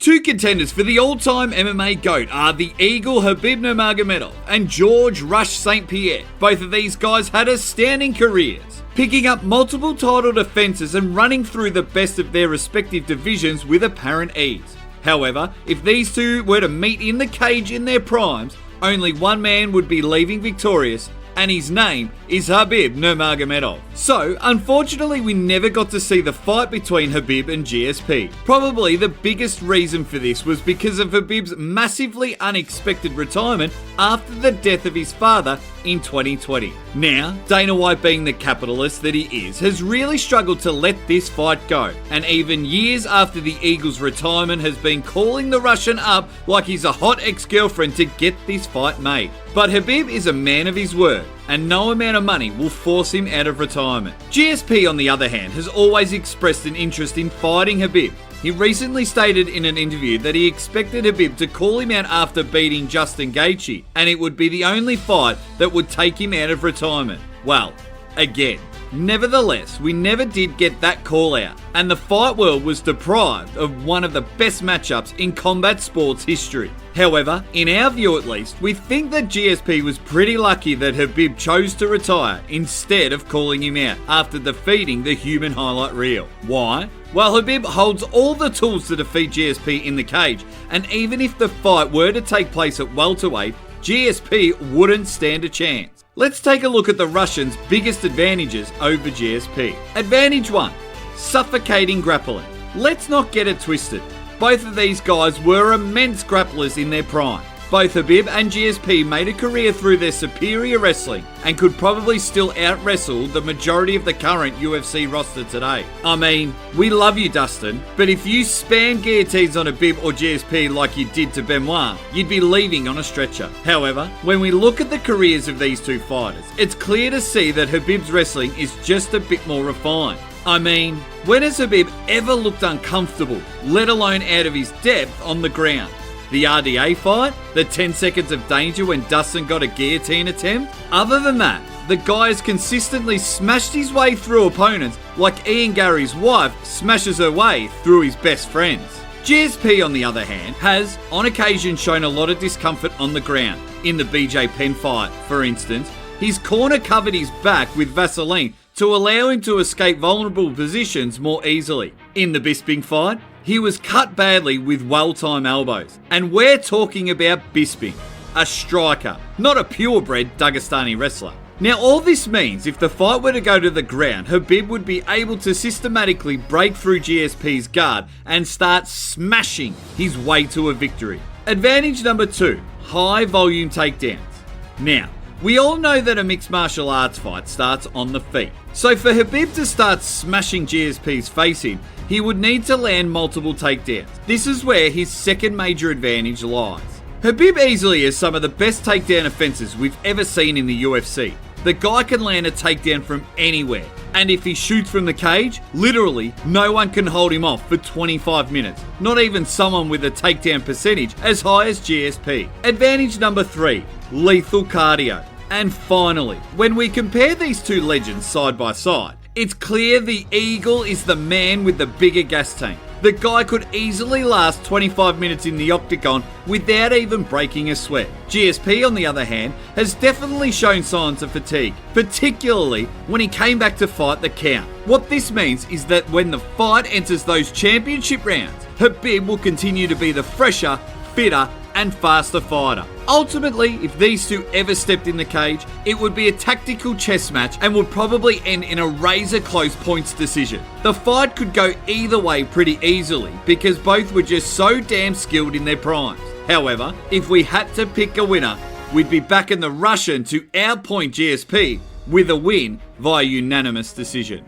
Two contenders for the all-time MMA GOAT are the Eagle Khabib Nurmagomedov and George Rush St-Pierre. Both of these guys had astounding careers, picking up multiple title defenses and running through the best of their respective divisions with apparent ease. However, if these two were to meet in the cage in their primes, only one man would be leaving victorious, and his name is Khabib Nurmagomedov. So, unfortunately, we never got to see the fight between Khabib and GSP. Probably the biggest reason for this was because of Khabib's massively unexpected retirement after the death of his father in 2020. Now, Dana White, being the capitalist that he is, has really struggled to let this fight go, and even years after the Eagle's retirement has been calling the Russian up like he's a hot ex-girlfriend to get this fight made. But Khabib is a man of his word, and no amount of money will force him out of retirement. GSP, on the other hand, has always expressed an interest in fighting Khabib. He recently stated in an interview that he expected Khabib to call him out after beating Justin Gaethje, and it would be the only fight that would take him out of retirement. Well, again, nevertheless, we never did get that call out, and the fight world was deprived of one of the best matchups in combat sports history. However, in our view at least, we think that GSP was pretty lucky that Khabib chose to retire instead of calling him out after defeating the human highlight reel. Why? Well, Khabib holds all the tools to defeat GSP in the cage, and even if the fight were to take place at welterweight, GSP wouldn't stand a chance. Let's take a look at the Russian's biggest advantages over GSP. Advantage 1. Suffocating grappling. Let's not get it twisted. Both of these guys were immense grapplers in their prime. Both Khabib and GSP made a career through their superior wrestling and could probably still out-wrestle the majority of the current UFC roster today. I mean, we love you, Dustin, but if you spam guillotines on Khabib or GSP like you did to Beneil, you'd be leaving on a stretcher. However, when we look at the careers of these two fighters, it's clear to see that Khabib's wrestling is just a bit more refined. I mean, when has Khabib ever looked uncomfortable, let alone out of his depth on the ground? The RDA fight? The 10 seconds of danger when Dustin got a guillotine attempt? Other than that, the guy has consistently smashed his way through opponents like Ian Gary's wife smashes her way through his best friends. GSP, on the other hand, has on occasion shown a lot of discomfort on the ground. In the BJ Penn fight, for instance, his corner covered his back with Vaseline to allow him to escape vulnerable positions more easily. In the Bisping fight, he was cut badly with well-timed elbows. And we're talking about Bisping, a striker, not a purebred Dagestani wrestler. Now, all this means if the fight were to go to the ground, Khabib would be able to systematically break through GSP's guard and start smashing his way to a victory. Advantage number 2, high volume takedowns. Now, we all know that a mixed martial arts fight starts on the feet. So for Khabib to start smashing GSP's face in, he would need to land multiple takedowns. This is where his second major advantage lies. Khabib easily has some of the best takedown offenses we've ever seen in the UFC. The guy can land a takedown from anywhere, and if he shoots from the cage, literally no one can hold him off for 25 minutes. Not even someone with a takedown percentage as high as GSP. Advantage number 3, lethal cardio. And finally, when we compare these two legends side by side, it's clear the Eagle is the man with the bigger gas tank. The guy could easily last 25 minutes in the octagon without even breaking a sweat. GSP, on the other hand, has definitely shown signs of fatigue, particularly when he came back to fight the count. What this means is that when the fight enters those championship rounds, Khabib will continue to be the fresher, fitter, and faster fighter. Ultimately, if these two ever stepped in the cage, it would be a tactical chess match and would probably end in a razor-close points decision. The fight could go either way pretty easily because both were just so damn skilled in their primes. However, if we had to pick a winner, we'd be backing the Russian to outpoint GSP with a win via unanimous decision.